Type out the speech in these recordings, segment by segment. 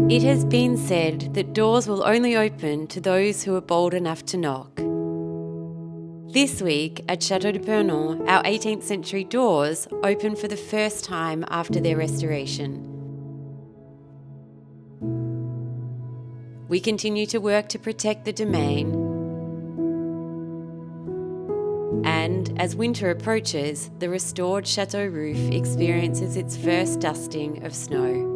It has been said that doors will only open to those who are bold enough to knock. This week at Château de Pernon, our 18th century doors open for the first time after their restoration. We continue to work to protect the domain, and as winter approaches, the restored chateau roof experiences its first dusting of snow.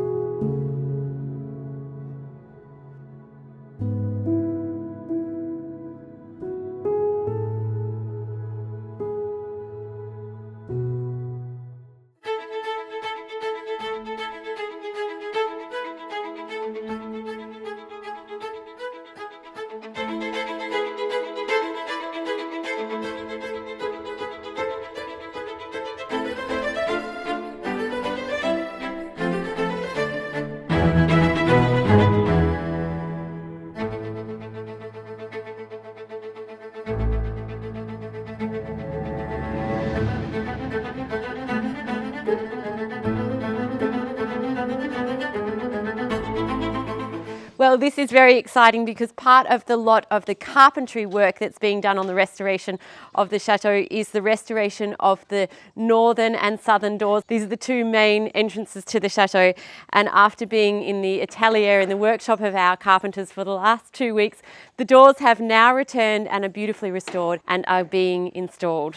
Well, this is very exciting because part of the lot of the carpentry work that's being done on the restoration of the chateau is the restoration of the northern and southern doors. These are the two main entrances to the chateau, and after being in the atelier in the workshop of our carpenters for the last 2 weeks, the doors have now returned and are beautifully restored and are being installed.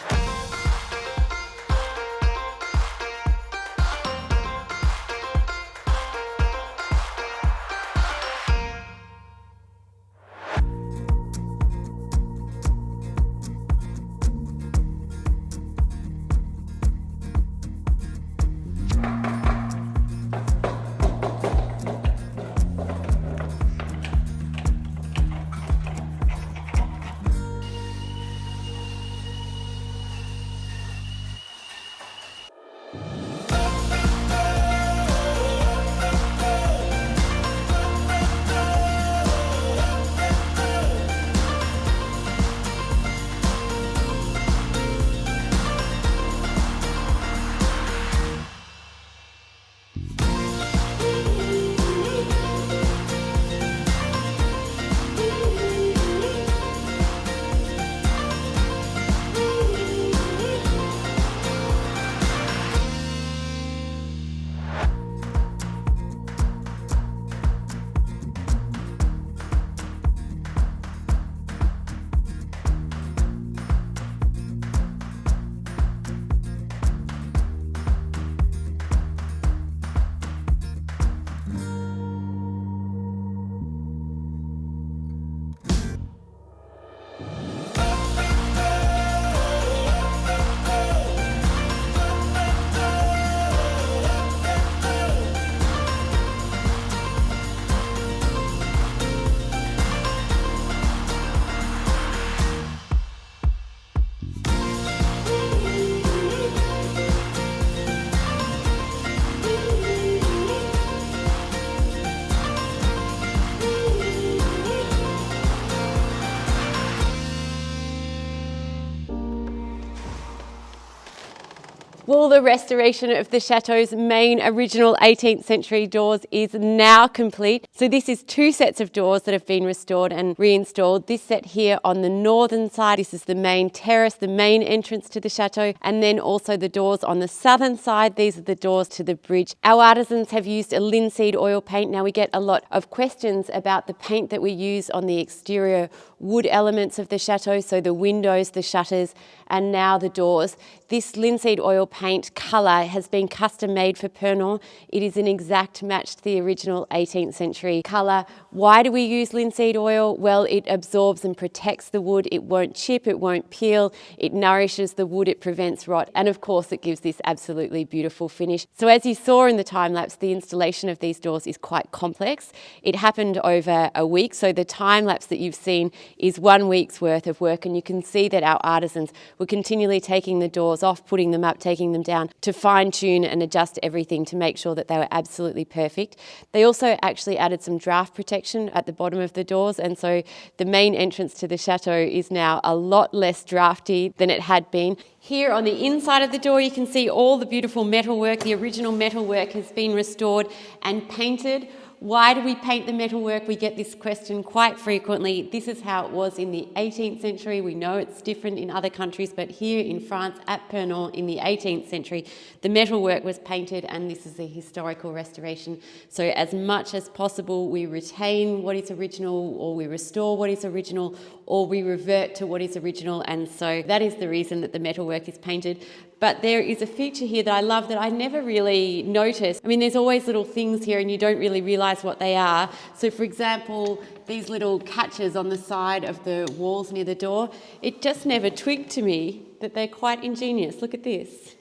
Well, the restoration of the chateau's main original 18th century doors is now complete. So this is 2 sets of doors that have been restored and reinstalled. This set here on the northern side, this is the main terrace, the main entrance to the chateau, and then also the doors on the southern side. These are the doors to the bridge. Our artisans have used a linseed oil paint. Now we get a lot of questions about the paint that we use on the exterior wood elements of the chateau, so the windows, the shutters, and now the doors. This linseed oil paint colour has been custom made for Pernon. It is an exact match to the original 18th century colour. Why do we use linseed oil? Well, it absorbs and protects the wood. It won't chip, it won't peel, it nourishes the wood, it prevents rot, and of course it gives this absolutely beautiful finish. So as you saw in the time lapse, the installation of these doors is quite complex. It happened over a week, so the time lapse that you've seen is 1 week's worth of work, and you can see that our artisans were continually taking the doors off, putting them up, taking them down to fine tune and adjust everything to make sure that they were absolutely perfect. They also actually added some draft protection at the bottom of the doors, and so the main entrance to the chateau is now a lot less drafty than it had been. Here on the inside of the door you can see all the beautiful metalwork. The original metalwork has been restored and painted. Why do we paint the metalwork? We get this question quite frequently. This is how it was in the 18th century. We know it's different in other countries, but here in France at Pernon in the 18th century, the metalwork was painted, and this is a historical restoration. So as much as possible, we retain what is original, or we restore what is original, or we revert to what is original. And so that is the reason that the metalwork is painted. But there is a feature here that I love that I never really noticed. I mean, there's always little things here and you don't really realise what they are. So for example, these little catches on the side of the walls near the door, it just never twigged to me that they're quite ingenious. Look at this.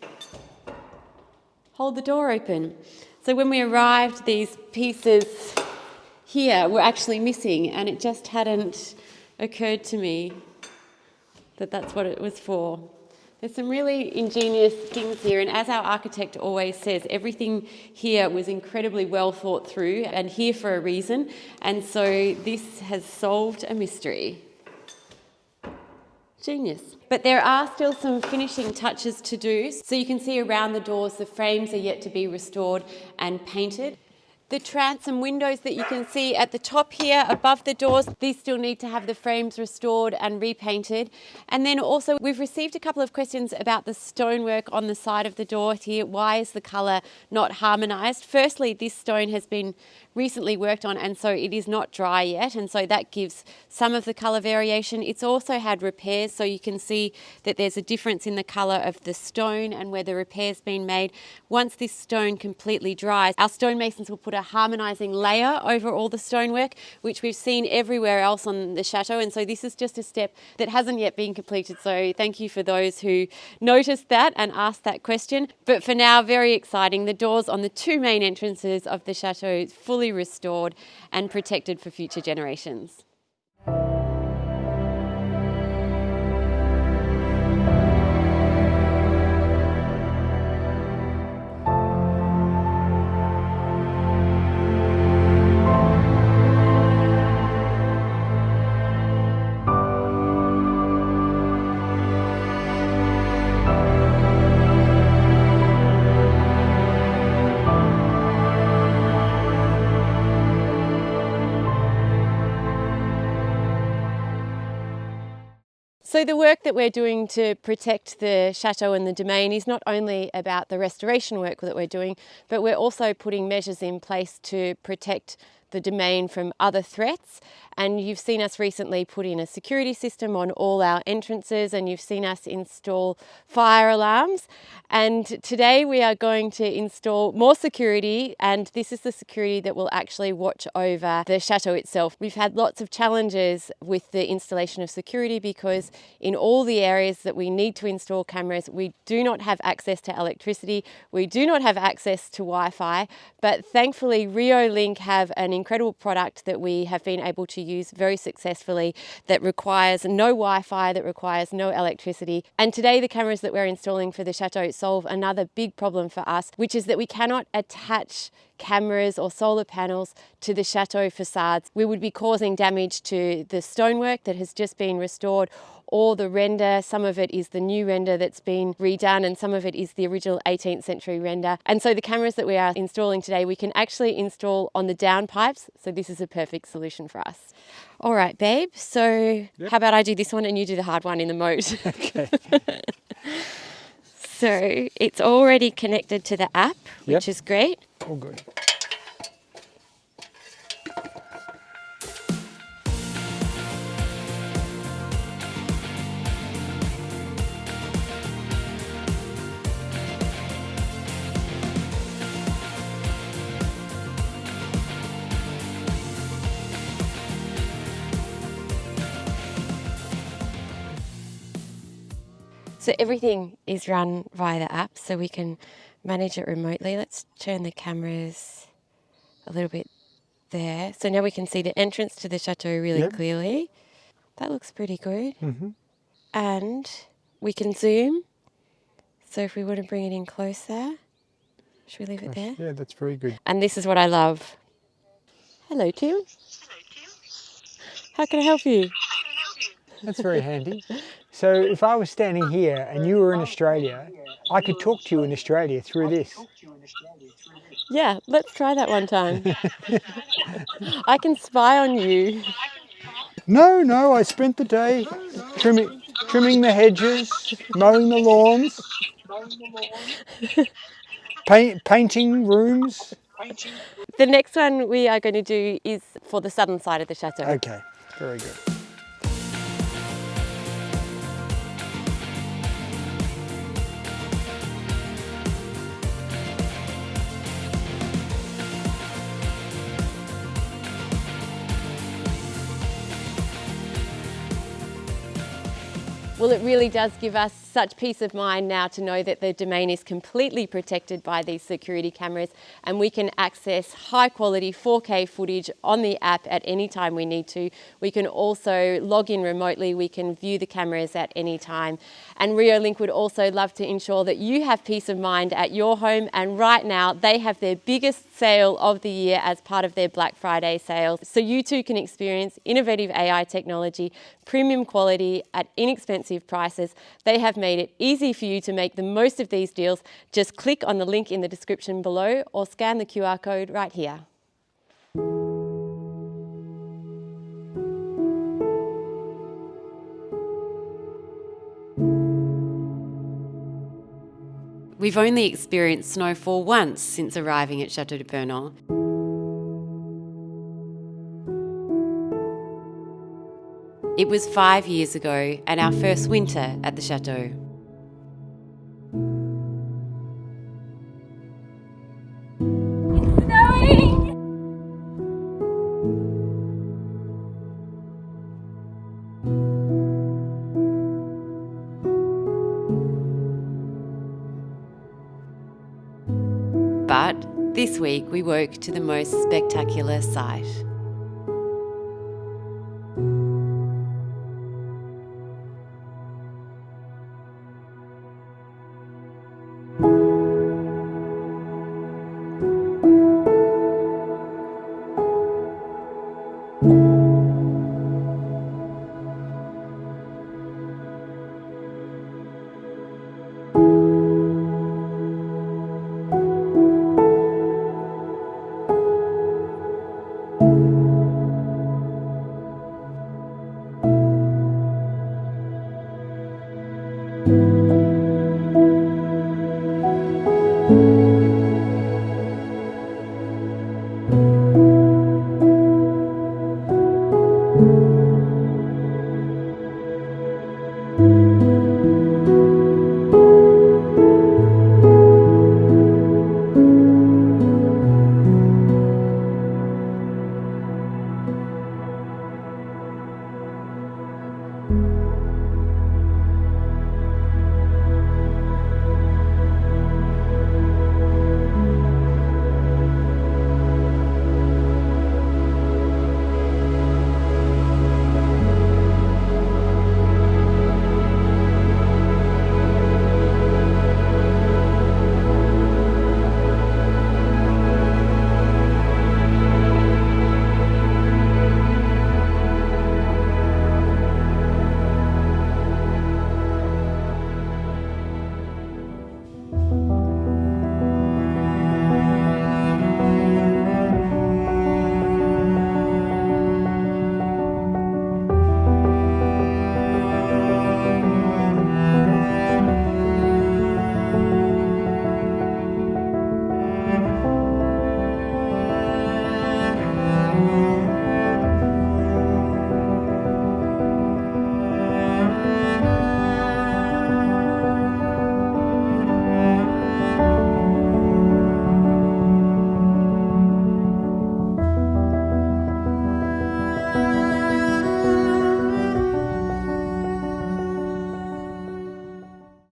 Hold the door open. So when we arrived, these pieces here were actually missing, and it just hadn't occurred to me that that's what it was for. There's some really ingenious things here, and as our architect always says, everything here was incredibly well thought through and here for a reason, and so this has solved a mystery. Genius. But there are still some finishing touches to do. So you can see around the doors, the frames are yet to be restored and painted. The transom windows that you can see at the top here above the doors, these still need to have the frames restored and repainted. And then also we've received a couple of questions about the stonework on the side of the door here. Why is the colour not harmonised? Firstly, this stone has been recently worked on, and so it is not dry yet, and so that gives some of the colour variation. It's also had repairs, so you can see that there's a difference in the colour of the stone and where the repair's been made. Once this stone completely dries, our stonemasons will put a harmonising layer over all the stonework, which we've seen everywhere else on the chateau, and so this is just a step that hasn't yet been completed. So thank you for those who noticed that and asked that question. But for now, very exciting. The doors on the two main entrances of the chateau fully restored and protected for future generations. So the work that we're doing to protect the chateau and the domain is not only about the restoration work that we're doing, but we're also putting measures in place to protect the domain from other threats. And you've seen us recently put in a security system on all our entrances, and you've seen us install fire alarms. And today we are going to install more security, and this is the security that will actually watch over the chateau itself. We've had lots of challenges with the installation of security because in all the areas that we need to install cameras, we do not have access to electricity, we do not have access to Wi-Fi, but thankfully Riolink have an incredible product that we have been able to use very successfully that requires no Wi-Fi, that requires no electricity. And today the cameras that we're installing for the chateau solve another big problem for us, which is that we cannot attach cameras or solar panels to the chateau facades. We would be causing damage to the stonework that has just been restored, or the render. Some of it is the new render that's been redone, and some of it is the original 18th century render. And so the cameras that we are installing today, we can actually install on the downpipes. So this is a perfect solution for us. All right, babe. So How about I do this one and you do the hard one in the moat? Okay. So it's already connected to the app, which is great. All good. So everything is run via the app, so we can manage it remotely. Let's turn the cameras a little bit there. So now we can see the entrance to the chateau really clearly. That looks pretty good. Mm-hmm. And we can zoom. So if we want to bring it in closer, should we leave it there? Yeah, that's very good. And this is what I love. Hello, Tim. How can I help you? That's very handy. So if I was standing here and you were in Australia, I could talk to you in Australia through this. Yeah, let's try that one time. I can spy on you. No, I spent the day trimming the hedges, mowing the lawns, painting rooms. The next one we are going to do is for the southern side of the chateau. Okay, very good. Well, it really does give us such peace of mind now to know that the domain is completely protected by these security cameras, and we can access high quality 4K footage on the app at any time we need to. We can also log in remotely, we can view the cameras at any time. And Riolink would also love to ensure that you have peace of mind at your home, and right now they have their biggest sale of the year as part of their Black Friday sales. So you too can experience innovative AI technology, premium quality at inexpensive prices. They have made it easy for you to make the most of these deals. Just click on the link in the description below or scan the QR code right here. We've only experienced snowfall once since arriving at Château de Pernon. It was 5 years ago and our first winter at the chateau. It's snowing! But this week we woke to the most spectacular sight.